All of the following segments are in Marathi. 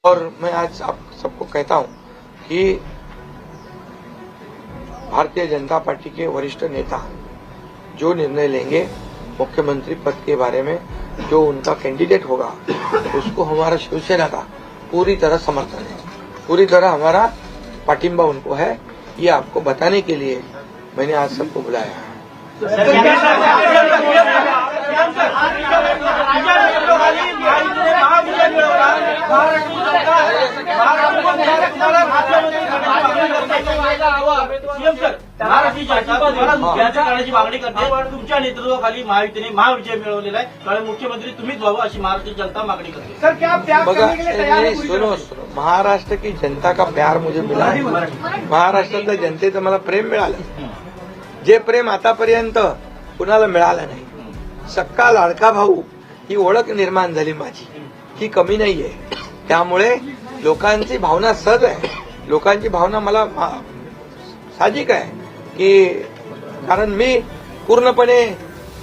और मैं आज आप सबको कहता हूं कि भारतीय जनता पार्टी के वरिष्ठ नेता जो निर्णय लेंगे मुख्यमंत्री पद के बारे में, जो उनका कैंडिडेट होगा, उसको हमारा शिवसेना का पूरी तरह समर्थन है, पूरी तरह हमारा पाटिंबा उनको है। ये आपको बताने के लिए मैंने आज सबको बुलाया है। मागणी करते तुमच्या नेतृत्वाखाली महायुतीने महाविजय मिळवलेला आहे, कारण मुख्यमंत्री तुम्हीच व्हावं अशी महाराष्ट्राची जनता मागणी करते। सर क्या बघा, सुनो महाराष्ट्र की जनता का प्यार मुझे मिला है, महाराष्ट्रातल्या जनतेचं मला प्रेम मिळालं, जे प्रेम आतापर्यंत कुणाला मिळालं नाही। सक्का लाडका भाऊ ही ओळख निर्माण झाली माझी, ही कमी नाहीये। त्यामुळे लोकांची भावना सहज आहे, लोकांची भावना मला साहजिक आहे की कारण मी पूर्णपणे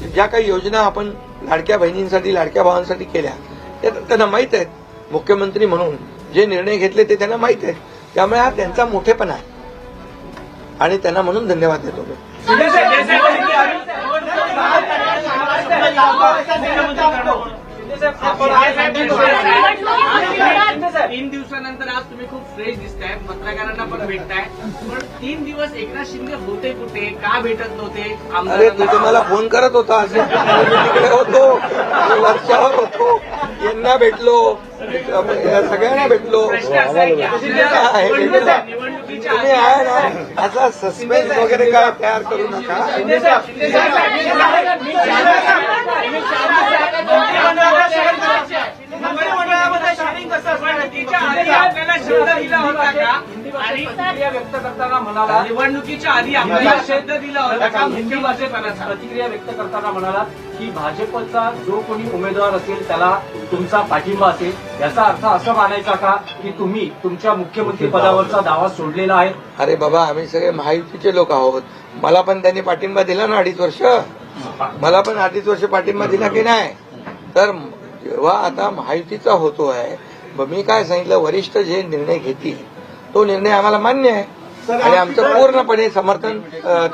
ज्या काही योजना आपण लाडक्या बहिणींसाठी लाडक्या भावांसाठी केल्या त्या त्यांना माहित आहेत, मुख्यमंत्री म्हणून जे निर्णय घेतले ते त्यांना माहित आहेत। त्यामुळे हा त्यांचा मोठेपणा आहे आणि त्यांना म्हणून धन्यवाद देतो मी। 3 दिवसानंतर आज तुम्ही खूप फ्रेश दिसताय, पत्रकारांना पण भेटताय, पण 3 दिवस एकनाथ शिंदे होते कुठे, का भेटत नव्हते? अरे तू तुम्हाला फोन करत होता, तिकडे होतो, वर्षावर होतो, यांना भेटलो, सगळ्यांना भेटलो, तुम्ही आहे ना असा सस्पेन्स वगैरे काय तयार करू नका। व्यक्त करताना म्हणाला, निवडणुकीच्या आधी आपल्याला शब्द दिला होता का मुख्यमंत्रीपदाचा? प्रतिक्रिया व्यक्त करताना म्हणाला की भाजपचा जो कोणी उमेदवार असेल त्याला तुमचा पाठिंबा असेल, याचा अर्थ असं मानायचा का की तुम्ही तुमच्या मुख्यमंत्री पदावरचा दावा सोडलेला आहे? अरे बाबा, आम्ही सगळे महायुतीचे लोक आहोत, मला पण त्यांनी पाठिंबा दिला ना 2.5 वर्ष, मला पण 2.5 वर्ष पाठिंबा दिला की नाही? तर जेव्हा आता महायुतीचा होतो आहे, मी काय सांगितलं, वरिष्ठ जे निर्णय घेतील तो निर्णय आम्हाला मान्य आहे आणि आमचं पूर्णपणे समर्थन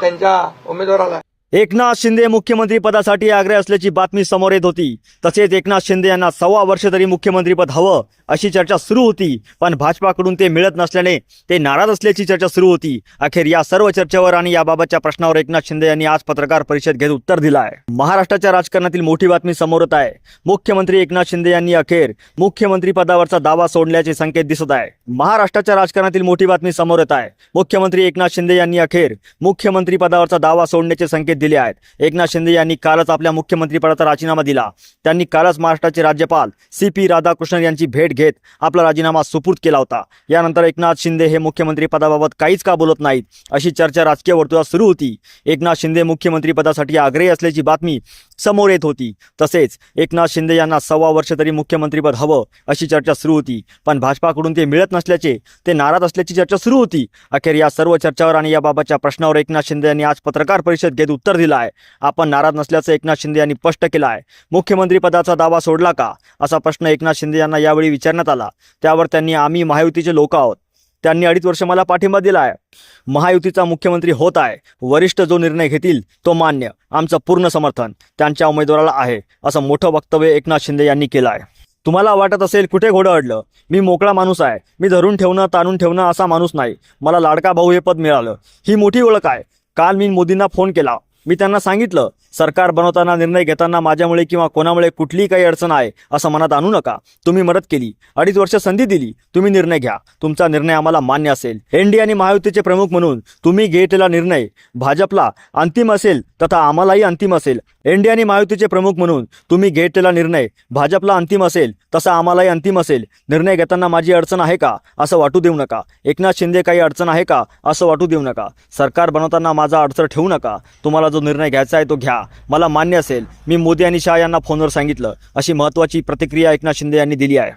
त्यांच्या उमेदवाराला। एकनाथ शिंदे मुख्यमंत्री पदासाठी आग्रही असल्याची बातमी समोर येत होती। तसेच एकनाथ शिंदे यांना 1.25 वर्ष तरी मुख्यमंत्रीपद हवं अशी चर्चा सुरू होती, पण भाजपाकडून ते मिळत नसल्याने ते नाराज असल्याची चर्चा सुरू होती। अखेर या सर्व चर्चेवर आणि याबाबतच्या प्रश्नावर एकनाथ शिंदे यांनी आज पत्रकार परिषद घेत उत्तर दिलं आहे। महाराष्ट्राच्या राजकारणातील मोठी बातमी समोर येत आहे। मुख्यमंत्री एकनाथ शिंदे यांनी अखेर मुख्यमंत्री पदावरचा दावा सोडल्याचे संकेत दिसत आहे। महाराष्ट्राच्या राजकारणातील मोठी बातमी समोर येत आहे। मुख्यमंत्री एकनाथ शिंदे यांनी अखेर मुख्यमंत्री पदावरचा दावा सोडण्याचे संकेत दिले आहेत। एकनाथ शिंदे यांनी कालच आपल्या मुख्यमंत्रीपदाचा राजीनामा दिला। त्यांनी कालच महाराष्ट्राचे राज्यपाल CP राधाकृष्णन यांची भेट घेत आपला राजीनामा सुपूर्द केला होता। यानंतर एकनाथ शिंदे हे मुख्यमंत्री पदाबाबत काहीच का बोलत नाहीत अशी चर्चा राजकीय वर्तुळात सुरू होती। एकनाथ शिंदे मुख्यमंत्री पदासाठी आग्रही असल्याची बातमी समोर येत होती। तसेच एकनाथ शिंदे यांना 1.25 वर्ष तरी मुख्यमंत्रीपद हवं अशी चर्चा सुरू होती, पण भाजपाकडून ते मिळत नसल्याचे ते नाराज असल्याची चर्चा सुरू होती। अखेर या सर्व चर्चावर आणि याबाबतच्या प्रश्नावर एकनाथ शिंदे यांनी आज पत्रकार परिषद घेत उत्तर दिलं आहे। आपण नाराज नसल्याचं एकनाथ शिंदे यांनी स्पष्ट केलं आहे। मुख्यमंत्री पदाचा दावा सोडला का असा प्रश्न एकनाथ शिंदे यांना यावेळी विचारण्यात आला। त्यावर त्यांनी आम्ही महायुतीचे लोक आहोत, त्यांनी 2.5 वर्ष मला पाठिंबा दिला आहे, महायुतीचा मुख्यमंत्री होत आहे, वरिष्ठ जो निर्णय घेतील तो मान्य, आमचं पूर्ण समर्थन त्यांच्या उमेदवाराला आहे असं मोठं वक्तव्य एकनाथ शिंदे यांनी केलं आहे। तुम्हाला वाटत असेल कुठे घोडं अडलं, मी मोकळा माणूस आहे, मी धरून ठेवणं ताणून ठेवणं असा माणूस नाही, मला लाडका भाऊ हे पद मिळालं, ही मोठी ओळख आहे। काल मी मोदींना फोन केला, मी त्यांना सांगितलं सरकार बनवताना निर्णय घेताना माझ्यामुळे किंवा कोणामुळे कुठलीही काही अडचण आहे असं मनात आणू नका। तुम्ही मदत केली, 2.5 वर्ष संधी दिली, तुम्ही निर्णय घ्या, तुमचा निर्णय आम्हाला मान्य असेल। एनडीए आणि महायुतीचे प्रमुख म्हणून तुम्ही घेतलेला निर्णय भाजपला अंतिम असेल तथा आम्हालाही अंतिम असेल। एनडीए आणि महायुतीचे प्रमुख म्हणून तुम्ही घेतलेला निर्णय भाजपला अंतिम असेल तसा आम्हालाही अंतिम असेल। निर्णय घेताना माझी अडचण आहे का असं वाटू देऊ नका, एकनाथ शिंदे काही अडचण आहे का असं वाटू देऊ नका, सरकार बनवताना माझा अडचण ठेवू नका, तुम्हाला जो निर्णय घ्यायचा आहे तो घ्या, मला मान्य असेल। मी मोदी आणि शाह यांना फोनवर सांगितलं अशी महत्त्वाची प्रतिक्रिया एकनाथ शिंदे यांनी दिली आहे।